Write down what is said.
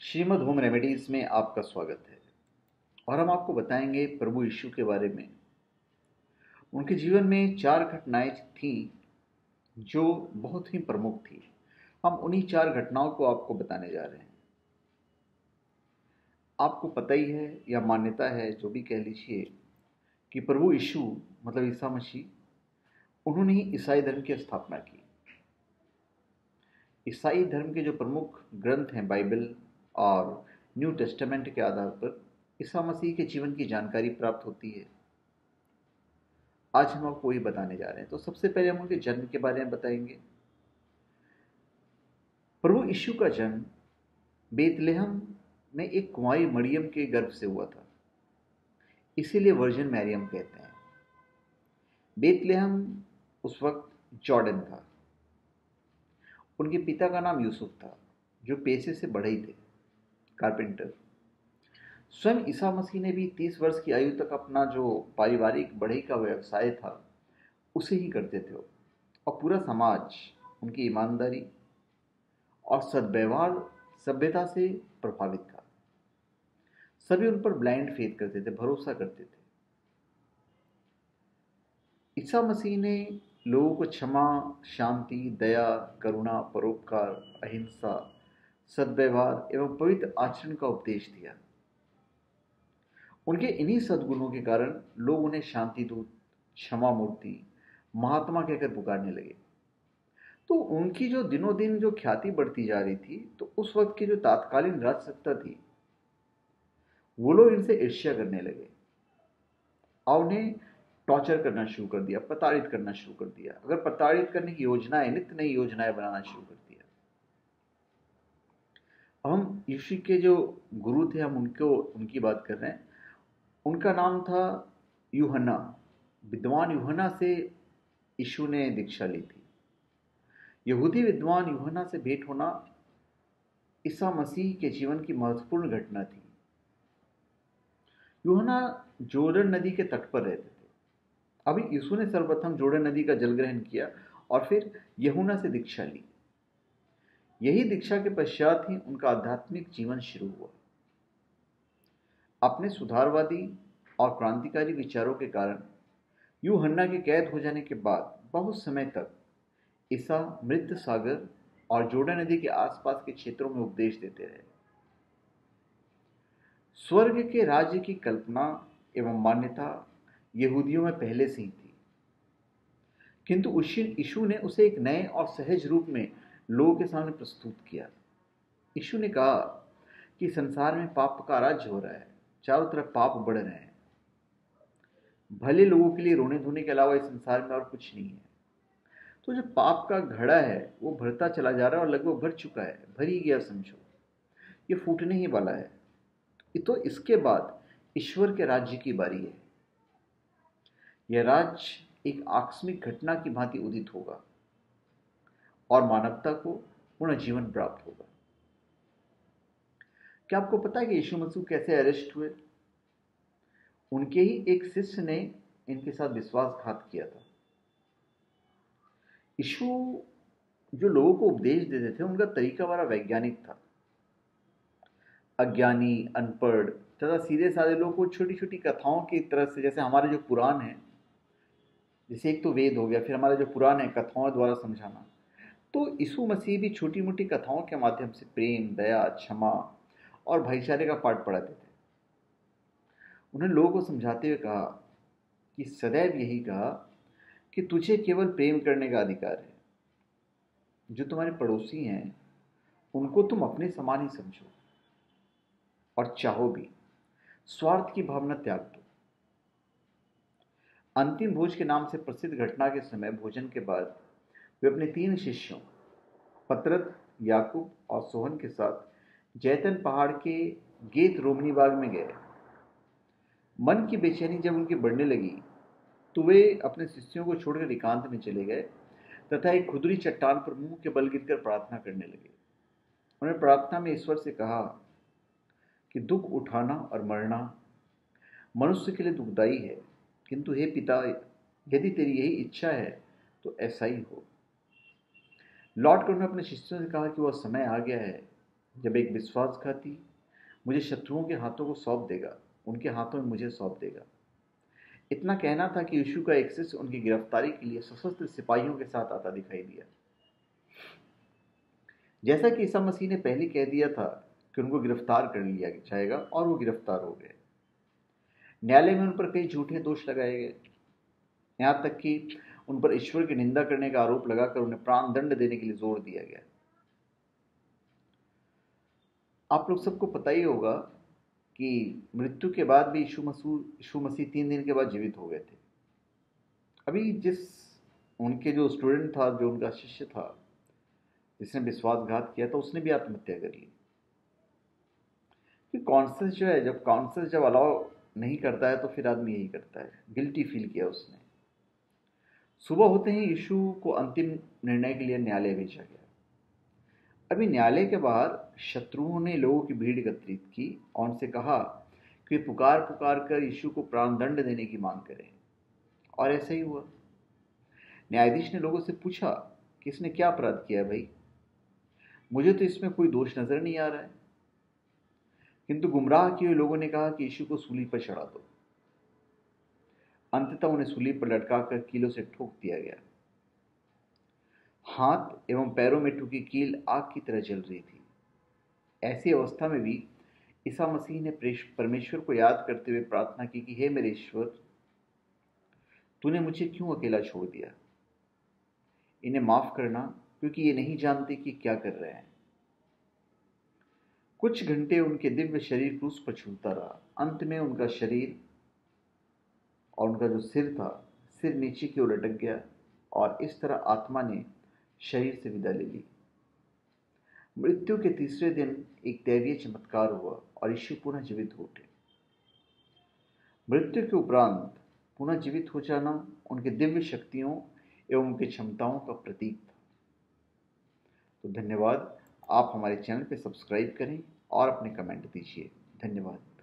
Shrimad home remedies में आपका स्वागत है। और हम आपको बताएंगे प्रभु यीशु के बारे में। उनके जीवन में 4 घटनाएं थीं जो बहुत ही प्रमुख थी। हम उन्हीं 4 घटनाओं को आपको बताने जा रहे हैं। आपको पता ही है या मान्यता है, जो भी कह लीजिए, कि प्रभु यीशु मतलब ईसा मसीह, उन्होंने ही ईसाई धर्म की स्थापना की। ईसाई धर्म के जो प्रमुख ग्रंथ हैं, बाइबल और न्यू टेस्टामेंट के आधार पर ईसा मसीह के जीवन की जानकारी प्राप्त होती है। आज हम आपको वही बताने जा रहे हैं। तो सबसे पहले हम उनके जन्म के बारे में बताएंगे। प्रभु यीशु का जन्म बेतलेहम में एक कुंवारी मरियम के गर्भ से हुआ था, इसीलिए वर्जिन मैरियम कहते हैं। बेतलेहम उस वक्त जॉर्डन था। उनके पिता का नाम यूसुफ था, जो पेशे से बढ़ई थे, कारपेंटर। स्वयं ईसा मसीह ने भी 30 वर्ष की आयु तक अपना जो पारिवारिक बढ़ई का व्यवसाय था उसे ही करते थे। और पूरा समाज उनकी ईमानदारी और सद्व्यवहार सभ्यता से प्रभावित था। सभी उन पर ब्लाइंड फेथ करते थे, भरोसा करते थे। ईसा मसीह ने लोगों को क्षमा, शांति, दया, करुणा, परोपकार, अहिंसा, सद्व्यवहार एवं पवित्र आचरण का उपदेश दिया। उनके इन्हीं सद्गुणों के कारण लोग उन्हें शांति दूत, क्षमा मूर्ति, महात्मा कहकर पुकारने लगे। तो उनकी जो दिनों दिन जो ख्याति बढ़ती जा रही थी, तो उस वक्त की जो तात्कालीन राज सत्ता थी, वो लोग इनसे ईर्ष्या करने लगे और उन्हें टॉर्चर करना शुरू कर दिया, प्रताड़ित करना शुरू कर दिया। अगर प्रताड़ित करने की योजनाएं, नित्य नई योजनाएं बनाना शुरू कर दिया। अब हम यीशु के जो गुरु थे, हम उनकी बात कर रहे हैं। उनका नाम था यूहन्ना। विद्वान यूहन्ना से यीशु ने दीक्षा ली थी। यहूदी विद्वान यूहन्ना से भेंट होना ईसा मसीह के जीवन की महत्वपूर्ण घटना थी। यूहन्ना जोर्डन नदी के तट पर रहते थे। अभी यीशु ने सर्वप्रथम जोर्डन नदी का जल ग्रहण किया और फिर यूहन्ना से दीक्षा ली। यही दीक्षा के पश्चात ही उनका आध्यात्मिक जीवन शुरू हुआ। अपने सुधारवादी और क्रांतिकारी विचारों के कारण यूहन्ना के कैद हो जाने के बाद बहुत समय तक ईसा मृत सागर और जोर्डन नदी के आसपास के क्षेत्रों में उपदेश देते रहे। स्वर्ग के राज्य की कल्पना एवं मान्यता यहूदियों में पहले से ही थी, किंतु यीशु ने उसे एक नए और सहज रूप में लोगों के सामने प्रस्तुत किया। यीशु ने कहा कि संसार में पाप का राज्य हो रहा है, चारों तरफ पाप बढ़ रहे हैं। भले लोगों के लिए रोने धोने के अलावा इस संसार में और कुछ नहीं है। तो जो पाप का घड़ा है वो भरता चला जा रहा है और लगभग भर चुका है, भर ही गया समझो। ये फूटने ही वाला है। तो इसके बाद ईश्वर के राज्य की बारी है। यह राज्य एक आकस्मिक घटना की भांति उदित होगा और मानवता को पूर्ण जीवन प्राप्त होगा। क्या आपको पता है कि यीशु मसीह कैसे अरेस्ट हुए? उनके ही एक शिष्य ने इनके साथ विश्वासघात किया था। यीशु जो लोगों को उपदेश देते थे, उनका तरीका बड़ा वैज्ञानिक था। अज्ञानी, अनपढ़ तथा सीधे साधे लोगों को छोटी छोटी कथाओं की तरह से, जैसे हमारे जो पुराण है, जैसे एक तो वेद हो गया, फिर हमारे जो पुराण है कथाओं द्वारा समझाना, तो यीशु मसीह भी छोटी मोटी कथाओं के माध्यम से प्रेम, दया, क्षमा और भाईचारे का पाठ पढ़ाते थे। उन्होंने लोगों को समझाते हुए कहा कि सदैव यही कहा कि तुझे केवल प्रेम करने का अधिकार है। जो तुम्हारे पड़ोसी हैं उनको तुम अपने समान ही समझो और चाहो भी। स्वार्थ की भावना त्याग दो। अंतिम भोज के नाम से प्रसिद्ध घटना के समय भोजन के बाद वे अपने 3 शिष्यों पतरस, याकूब और सोहन के साथ जैतन पहाड़ के गेत रोमनी बाग में गए। मन की बेचैनी जब उनकी बढ़ने लगी तो वे अपने शिष्यों को छोड़कर एकांत में चले गए तथा एक खुदरी चट्टान पर मुंह के बल गिरकर प्रार्थना करने लगे। उन्होंने प्रार्थना में ईश्वर से कहा कि दुख उठाना और मरना मनुष्य के लिए दुखदायी है, किंतु हे पिता, यदि तेरी यही इच्छा है तो ऐसा ही हो। लौट कर उन्होंने अपने शिष्यों से कहा कि वह समय आ गया है, जब एक विश्वासघाती मुझे शत्रुओं के हाथों को सौंप देगा, उनके हाथों में मुझे सौंप देगा। इतना कहना था कि यीशु का एक शिष्य उनकी गिरफ्तारी के लिए सशस्त्र सिपाहियों के साथ आता दिखाई दिया। जैसा कि ईसा मसीह ने पहले कह दिया था कि उनको गिरफ्तार कर लिया जाएगा, और वो गिरफ्तार हो गए। न्यायालय में उन पर कई झूठे दोष लगाए गए, यहां तक कि उन पर ईश्वर की निंदा करने का आरोप लगाकर उन्हें प्राण दंड देने के लिए जोर दिया गया। आप लोग सबको पता ही होगा कि मृत्यु के बाद भी यीशु मसीह 3 दिन के बाद जीवित हो गए थे। अभी उनके जो स्टूडेंट था, जो उनका शिष्य था, जिसने विश्वासघात किया था, उसने भी आत्महत्या कर ली। कि कॉन्शियस जो है, जब कॉन्शियस जब अलाउ नहीं करता है तो फिर आदमी यही करता है। गिल्टी फील किया उसने। सुबह होते ही यीशु को अंतिम निर्णय के लिए न्यायालय भेजा गया। अभी न्यायालय के बाहर शत्रुओं ने लोगों की भीड़ एकत्रित की और उनसे कहा कि पुकार पुकार कर यीशु को प्राण दंड देने की मांग करें, और ऐसा ही हुआ। न्यायाधीश ने लोगों से पूछा कि इसने क्या अपराध किया है भाई? मुझे तो इसमें कोई दोष नजर नहीं आ रहा है। किंतु गुमराह किए हुए लोगों ने कहा कि यीशु को सूली पर चढ़ा दो। अंततः उन्हें सूली पर लटकाकर कीलों से ठोक दिया गया। हाथ एवं पैरों में ठुकी कील आग की तरह जल रही थी। ऐसी अवस्था में भी ईसा मसीह ने परमेश्वर को याद करते हुए प्रार्थना की कि हे मेरे ईश्वर, तूने मुझे क्यों अकेला छोड़ दिया? इन्हें माफ करना, क्योंकि ये नहीं जानते कि क्या कर रहे हैं। कुछ घंटे उनके दिव्य शरीर क्रूस पर झूलता रहा। अंत में उनका शरीर और उनका जो सिर था, सिर नीचे की ओर लटक गया, और इस तरह आत्मा ने शरीर से विदा ले ली। मृत्यु के तीसरे दिन एक दैवीय चमत्कार हुआ और यीशु पुनः जीवित हो उठे। मृत्यु के उपरांत पुनः जीवित हो जाना उनके दिव्य शक्तियों एवं उनकी क्षमताओं का प्रतीक था। तो धन्यवाद। आप हमारे चैनल पे सब्सक्राइब करें और अपने कमेंट दीजिए। धन्यवाद।